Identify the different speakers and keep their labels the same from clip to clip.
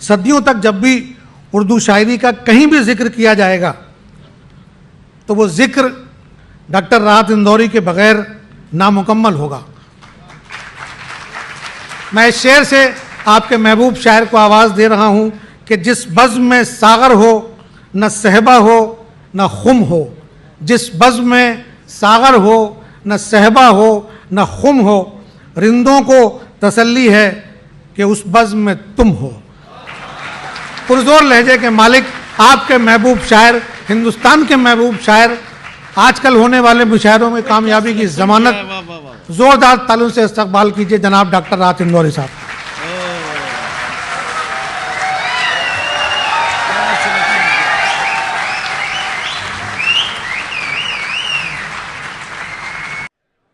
Speaker 1: सदियों तक जब भी उर्दू शायरी का कहीं भी जिक्र किया जाएगा तो वो जिक्र डॉक्टर राहत इंदौरी के बगैर नामुकम्मल होगा। मैं इस शेर से आपके महबूब शायर को आवाज़ दे रहा हूँ कि जिस बज़्म में सागर हो न सहबा हो न खुम हो, जिस बज़्म में सागर हो न सहबा हो न खुम हो, रिंदों को तसल्ली है कि उस बज़्म में तुम हो। पुरजोर लहजे के मालिक आपके महबूब शायर, हिंदुस्तान के महबूब शायर, आजकल होने वाले मुशायरों में कामयाबी की जमानत, जोरदार तालियों से इस्तकबाल कीजिए जनाब डॉक्टर राहत इंदौरी साहब।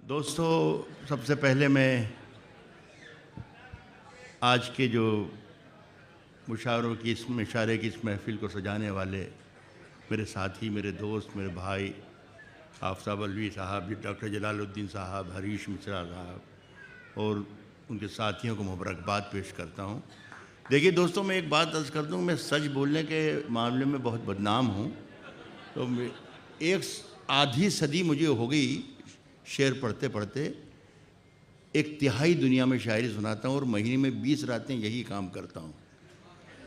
Speaker 2: दोस्तों, सबसे पहले मैं आज के जो मुशायरों की इशारे की इस महफ़िल को सजाने वाले मेरे साथी, मेरे दोस्त, मेरे भाई आफ्ताब अलवी साहब, डॉक्टर जलालुद्दीन साहब, हरीश मिश्रा साहब और उनके साथियों को मुबारकबाद पेश करता हूँ। देखिए दोस्तों, मैं एक बात अर्ज़ कर दूँ, मैं सच बोलने के मामले में बहुत बदनाम हूँ। तो एक आधी सदी मुझे हो गई शेर पढ़ते पढ़ते, एक तिहाई दुनिया में शायरी सुनाता हूँ और महीने में 20 रातें यही काम करता हूँ।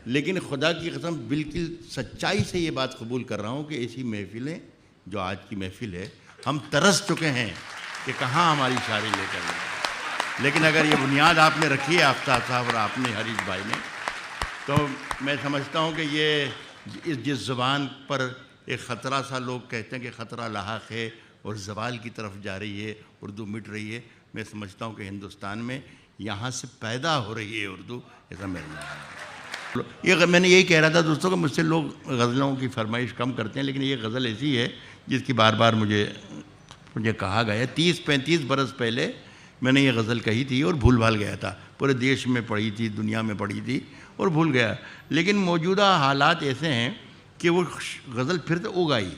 Speaker 2: लेकिन खुदा की कसम बिल्कुल सच्चाई से ये बात कबूल कर रहा हूँ कि ऐसी महफ़िलें जो आज की महफ़िल है, हम तरस चुके हैं कि कहाँ हमारी शायरी लेकर गए। लेकिन अगर ये बुनियाद आपने रखी है आफ्ताब साहब और आपने हरीश भाई ने, तो मैं समझता हूँ कि ये जिस ज़ुबान पर एक ख़तरा सा, लोग कहते हैं कि ख़तरा लाहक है और ज़वाल की तरफ जा रही है, उर्दू मिट रही है, मैं समझता हूँ कि हिंदुस्तान में यहाँ से पैदा हो रही है उर्दू, ऐसा मेरा मानना है। ये मैंने यही कह रहा था दोस्तों कि मुझसे लोग गज़लों की फरमाइश कम करते हैं, लेकिन ये गज़ल ऐसी है जिसकी बार बार मुझे कहा गया। 30-35 बरस पहले मैंने ये गज़ल कही थी और भूल भाल गया था, पूरे देश में पढ़ी थी, दुनिया में पढ़ी थी और भूल गया। लेकिन मौजूदा हालात ऐसे हैं कि वो गज़ल फिर तो उगाई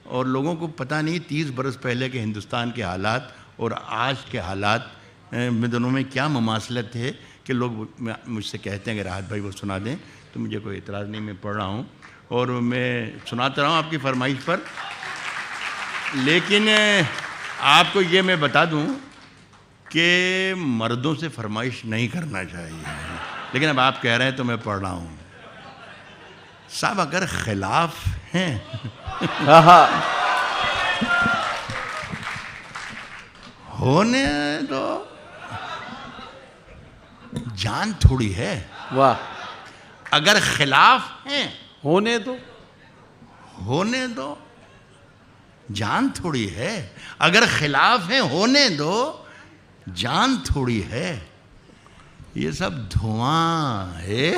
Speaker 2: और लोगों को पता नहीं 30 बरस पहले के हिंदुस्तान के हालात और आज के हालात में दोनों में क्या ममासलत है कि लोग मुझसे कहते हैं कि राहत भाई वो सुना दें, तो मुझे कोई एतराज़ नहीं, मैं पढ़ रहा हूँ और मैं सुनाता रहा हूँ आपकी फरमाइश पर। लेकिन आपको ये मैं बता दूँ कि मर्दों से फरमाइश नहीं करना चाहिए, लेकिन अब आप कह रहे हैं तो मैं पढ़ रहा हूँ। साहब अगर खिलाफ हैं होने दो, जान थोड़ी है।
Speaker 3: वाह।
Speaker 2: अगर खिलाफ हैं
Speaker 3: होने दो,
Speaker 2: जान थोड़ी है। अगर खिलाफ हैं होने दो, जान थोड़ी है। ये सब धुआं है,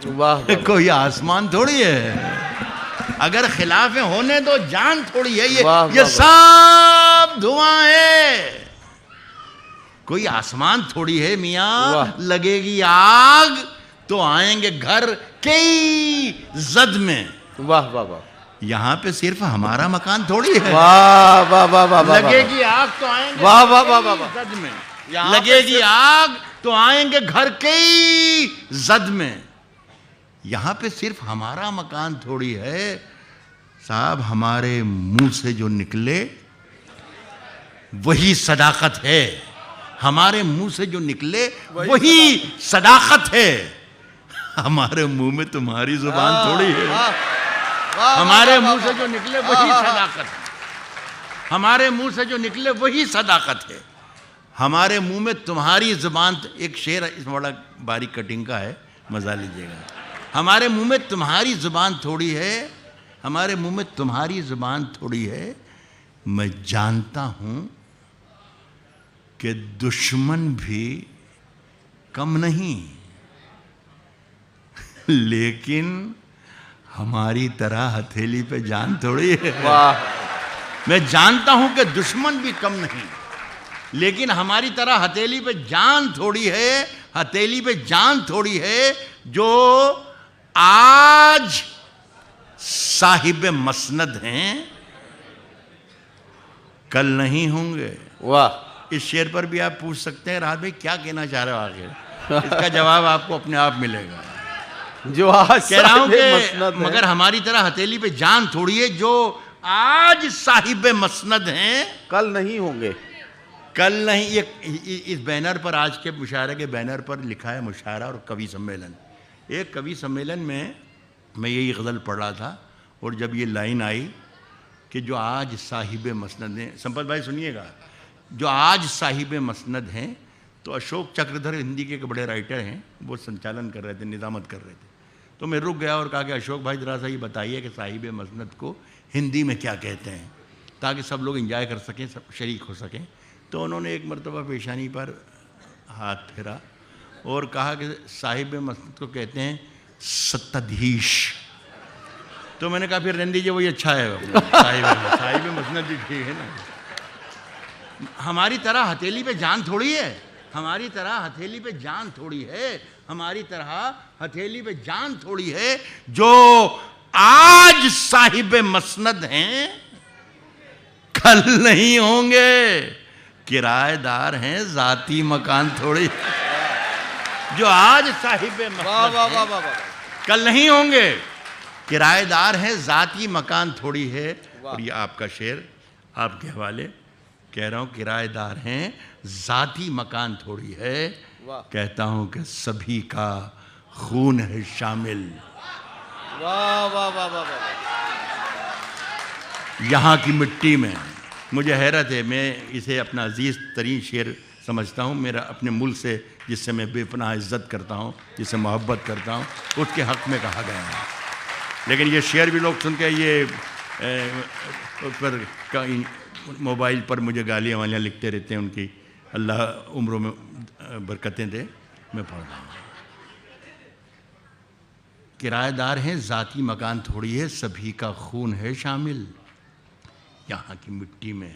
Speaker 3: वाह,
Speaker 2: कोई आसमान थोड़ी है। अगर खिलाफ है होने दो, जान थोड़ी है। ये सब धुआं है, कोई आसमान थोड़ी है मियाँ। लगेगी आग तो आएंगे घर कई जद में।
Speaker 3: वाह वाह वाह।
Speaker 2: यहाँ पे सिर्फ हमारा मकान थोड़ी है।
Speaker 3: वाह वाह वाह वाह।
Speaker 2: लगेगी आग तो आएंगे,
Speaker 3: वाह वाह वाह वाह,
Speaker 2: जद में। लगेगी आग तो आएंगे घर कई जद में। यहाँ पे सिर्फ हमारा मकान थोड़ी है। साहब हमारे मुंह से जो निकले वही सदाकत है। हमारे मुंह से जो निकले वही सदाकत है। हमारे मुंह में तुम्हारी जुबान थोड़ी है। हमारे मुंह से जो निकले वही सदाकत है। हमारे मुंह से जो निकले वही सदाकत है। हमारे मुंह में तुम्हारी जुबान, एक शेर इसमें बड़ा बारीक कटिंग का है, मजा लीजिएगा। हमारे मुंह में तुम्हारी जुबान थोड़ी है, हमारे मुंह में तुम्हारी जुबान थोड़ी है। मैं जानता हूं कि दुश्मन भी कम नहीं, लेकिन हमारी तरह हथेली पे जान थोड़ी है।
Speaker 3: वाह।
Speaker 2: मैं जानता हूं कि दुश्मन भी कम नहीं, लेकिन हमारी तरह हथेली पे जान थोड़ी है। हथेली पे जान थोड़ी है। जो आज साहिब मसनद हैं, कल नहीं होंगे।
Speaker 3: वाह।
Speaker 2: इस शेर पर भी आप पूछ सकते हैं राहत भाई क्या कहना चाह रहे हो आगे, इसका जवाब आपको अपने आप मिलेगा।
Speaker 3: जो आज
Speaker 2: कह रहा हूं
Speaker 3: साहिब
Speaker 2: कि
Speaker 3: मसनद है।
Speaker 2: मगर हमारी तरह हथेली पे जान थोड़ी है। जो आज साहिब मसनद हैं
Speaker 3: कल नहीं होंगे।
Speaker 2: कल नहीं। ये इस बैनर पर, आज के मुशायरे के बैनर पर लिखा है मुशायरा और कवि सम्मेलन। एक कवि सम्मेलन में मैं यही गज़ल पढ़ रहा था और जब ये लाइन आई कि जो आज साहिब मसनद हैं, संपत भाई सुनिएगा, जो आज साहिब मसनद हैं, तो अशोक चक्रधर हिंदी के एक बड़े राइटर हैं, वो संचालन कर रहे थे, निज़ामत कर रहे थे। तो मैं रुक गया और कहा कि अशोक भाई ज़रा सा ये बताइए कि साहिब मसनद को हिंदी में क्या कहते हैं, ताकि सब लोग एंजॉय कर सकें, सब शरीक हो सकें। तो उन्होंने एक मरतबा पेशानी पर हाथ फेरा और कहा कि साहिब मसनद को कहते हैं सत्ताधीश। तो मैंने कहा फिर रहने दीजिए, वही अच्छा है। साहिब मसनद भी ठीक है ना। हमारी तरह हथेली पे जान थोड़ी है, हमारी तरह हथेली पे जान थोड़ी है, हमारी तरह हथेली पे जान थोड़ी है। जो आज साहिब मसनद हैं कल नहीं होंगे, किराएदार हैं जाती मकान थोड़ी। जो आज साहिब मसनद हैं कल नहीं होंगे, किराएदार हैं जाती मकान थोड़ी है। और ये आपका शेर आपके हवाले कह रहा हूं, किराएदार हैं जाती मकान थोड़ी है। कहता हूं कि सभी का खून है शामिल।
Speaker 3: वाह वाह वाह वाह वाह।
Speaker 2: यहाँ की मिट्टी में मुझे हैरत है, मैं इसे अपना अजीज़ तरीन शेर समझता हूँ। मेरा अपने मुल्क से, जिससे मैं बेपनाह इज़्ज़त करता हूँ, जिससे मोहब्बत करता हूँ, उसके हक़ में कहा गया है। लेकिन ये शेर भी लोग सुन के ये पर मोबाइल पर मुझे गालियाँ वालियाँ लिखते रहते हैं, उनकी अल्लाह उम्रों में बरकतें दे। मैं पढ़ रहा हूँ, किराएदार हैं ज़ाती मकान थोड़ी है, सभी का खून है शामिल। यहाँ की मिट्टी में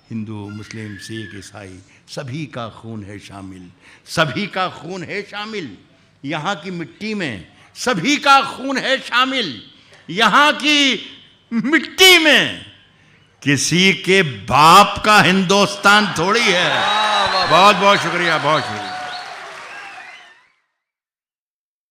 Speaker 2: हिंदू मुस्लिम सिख ईसाई सभी का खून है शामिल, सभी का खून है शामिल। यहाँ की मिट्टी में सभी का खून है शामिल। यहाँ की मिट्टी में किसी के बाप का हिंदुस्तान थोड़ी है। बहुत बहुत शुक्रिया, बहुत शुक्रिया।